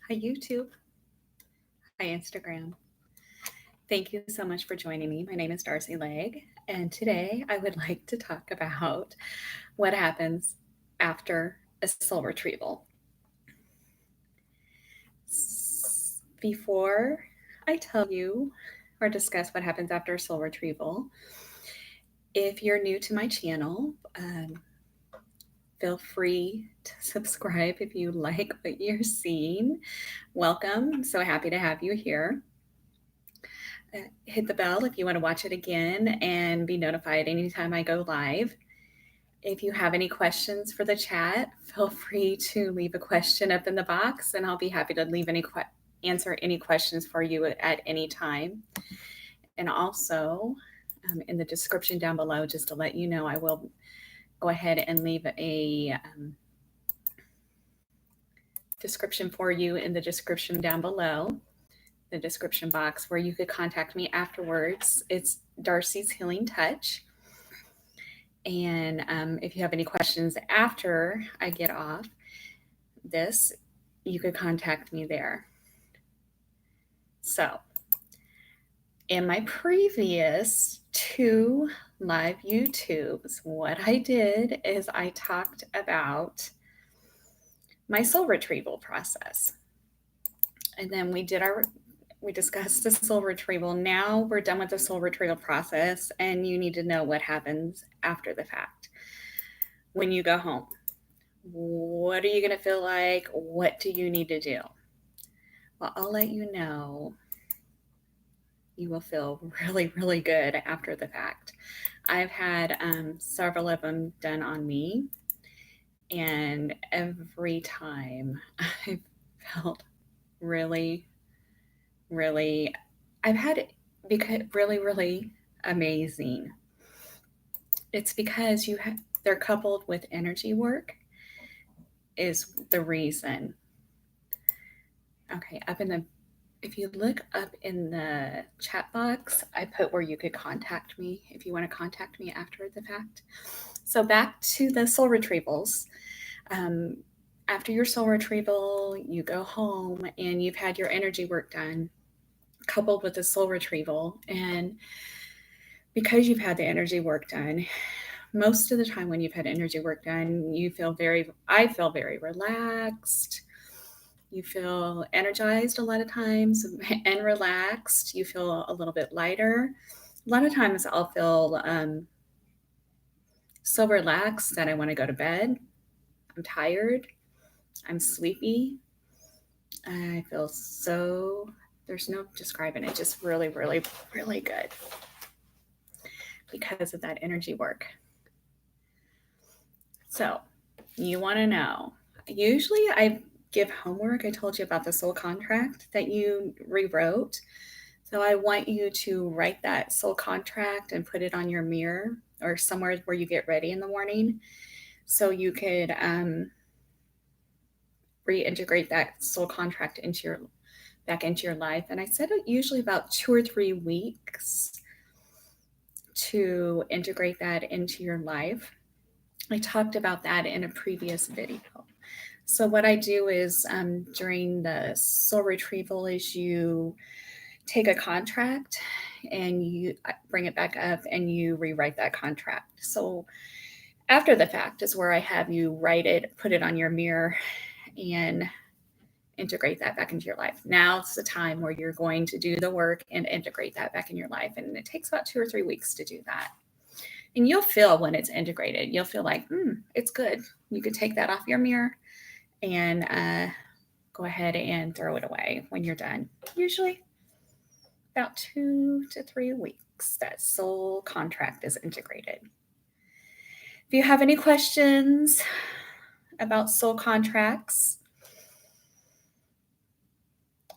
Hi, YouTube. Hi, Instagram. Thank you so much for joining me. My name is Darci Legg, and today I would like to talk about what happens after a soul retrieval. Before I tell you or discuss what happens after a soul retrieval, if you're new to my channel, feel free to subscribe if you like what you're seeing. Welcome. I'm so happy to have you here. Hit the bell if you want to watch it again and be notified anytime I go live. If you have any questions for the chat, feel free to leave a question up in the box, and I'll be happy to answer any questions for you at any time. And also, in the description down below, just to let you know, I will go ahead and leave a description for you in the description down below, the description box, where you could contact me afterwards. It's Darci's Healing Touch. And if you have any questions after I get off this, you could contact me there. So, in my previous 2 live YouTubes, what I did is I talked about my soul retrieval process. And then we discussed the soul retrieval. Now we're done with the soul retrieval process, and you need to know what happens after the fact. When you go home, what are you going to feel like? What do you need to do? Well, I'll let you know. You will feel really, really good after the fact. I've had several of them done on me, and every time I've felt really, really, I've had it because really, really amazing. It's because they're coupled with energy work is the reason. Okay, if you look up in the chat box, I put where you could contact me if you want to contact me after the fact. So back to the soul retrievals. After your soul retrieval, you go home and you've had your energy work done, coupled with the soul retrieval. And because you've had the energy work done, most of the time when you've had energy work done, I feel very relaxed. You feel energized a lot of times and relaxed. You feel a little bit lighter. A lot of times I'll feel so relaxed that I want to go to bed. I'm tired. I'm sleepy. I feel there's no describing it, just really, really, really good because of that energy work. So you want to know, usually I give homework. I told you about the soul contract that you rewrote. So I want you to write that soul contract and put it on your mirror or somewhere where you get ready in the morning, so you could reintegrate that soul contract back into your life. And I said it usually about 2 or 3 weeks to integrate that into your life. I talked about that in a previous video. So what I do is during the soul retrieval is you take a contract and you bring it back up and you rewrite that contract. So after the fact is where I have you write it, put it on your mirror, and integrate that back into your life. Now it's the time where you're going to do the work and integrate that back in your life. And it takes about 2 or 3 weeks to do that. And you'll feel when it's integrated, you'll feel like, it's good. You could take that off your mirror and go ahead and throw it away when you're done. Usually about 2 to 3 weeks, that soul contract is integrated. If you have any questions about soul contracts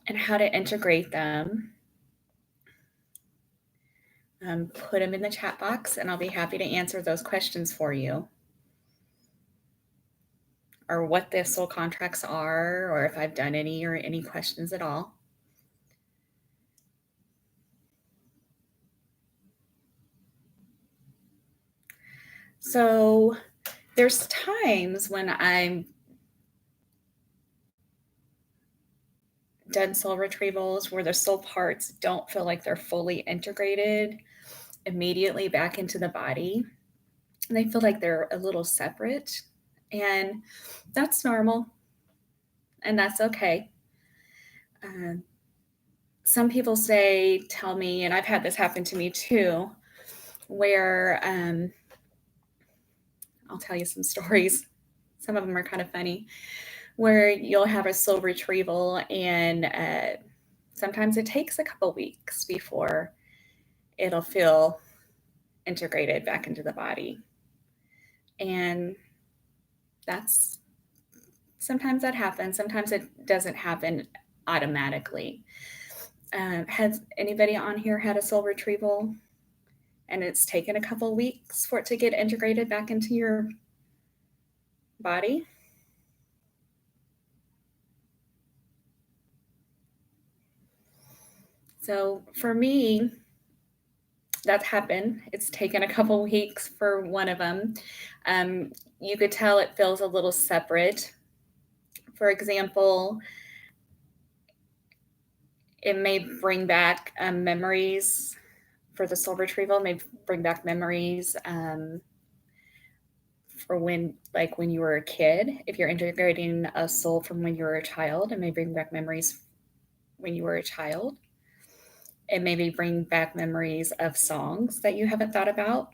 and how to integrate them, put them in the chat box and I'll be happy to answer those questions for you. Or what the soul contracts are, or if I've done any, or any questions at all. So there's times when I'm done soul retrievals where the soul parts don't feel like they're fully integrated immediately back into the body. They feel like they're a little separate, and that's normal, and that's okay. Some people tell me, and I've had this happen to me too, where I'll tell you some stories. Some of them are kind of funny, where you'll have a soul retrieval, and sometimes it takes a couple weeks before it'll feel integrated back into the body. And sometimes that happens. Sometimes it doesn't happen automatically. Has anybody on here had a soul retrieval and it's taken a couple weeks for it to get integrated back into your body? So for me, that's happened. It's taken a couple weeks for one of them. You could tell it feels a little separate. For example, it may bring back memories for the soul retrieval. It may bring back memories for when you were a kid. If you're integrating a soul from when you were a child, it may bring back memories when you were a child. It maybe bring back memories of songs that you haven't thought about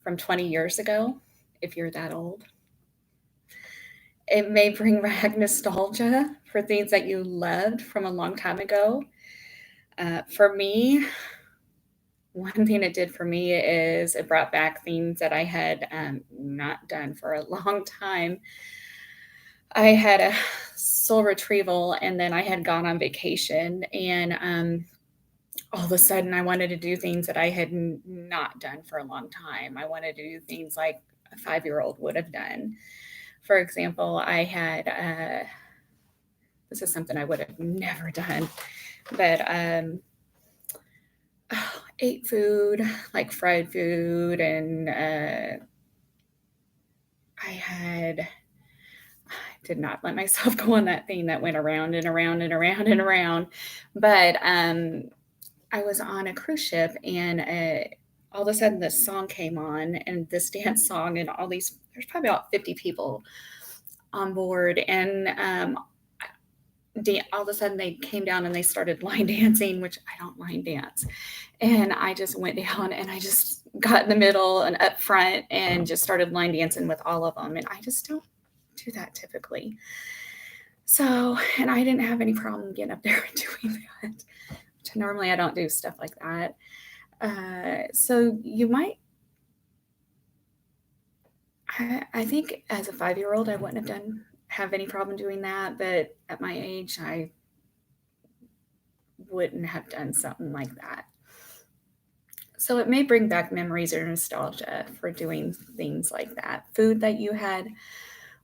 from 20 years ago, if you're that old. It may bring back nostalgia for things that you loved from a long time ago. For me, one thing it did for me is it brought back things that I had not done for a long time. I had a soul retrieval, and then I had gone on vacation, and all of a sudden I wanted to do things that I had not done for a long time. I wanted to do things like a 5-year-old would have done. For example, I had, this is something I would have never done, but ate food, like fried food, and I did not let myself go on that thing that went around and around and around and around. But I was on a cruise ship, and all of a sudden this song came on, and this dance song, and there's probably about 50 people on board. And all of a sudden they came down and they started line dancing, which I don't line dance. And I just went down and I just got in the middle and up front and just started line dancing with all of them. And I just don't do that typically. So, and I didn't have any problem getting up there and doing that. Normally I don't do stuff like that. So you might, I think as a 5-year-old, I wouldn't have any problem doing that. But at my age, I wouldn't have done something like that. So it may bring back memories or nostalgia for doing things like that. Food that you had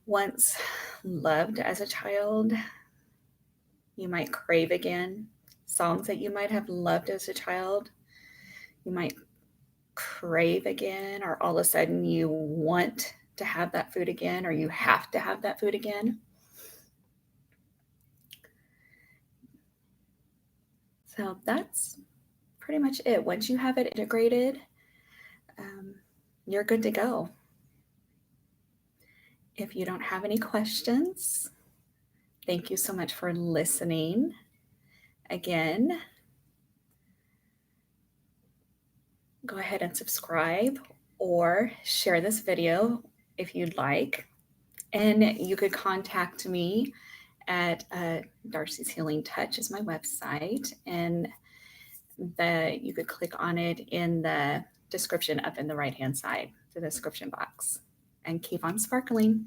once loved as a child, you might crave again. Songs that you might have loved as a child, you might crave again, or all of a sudden you want to have that food again, or you have to have that food again. So that's pretty much it. Once you have it integrated, you're good to go. If you don't have any questions, thank you so much for listening. Again, go ahead and subscribe or share this video if you'd like. And you could contact me at Darci's Healing Touch is my website, and you could click on it in the description up in the right-hand side, the description box. And keep on sparkling.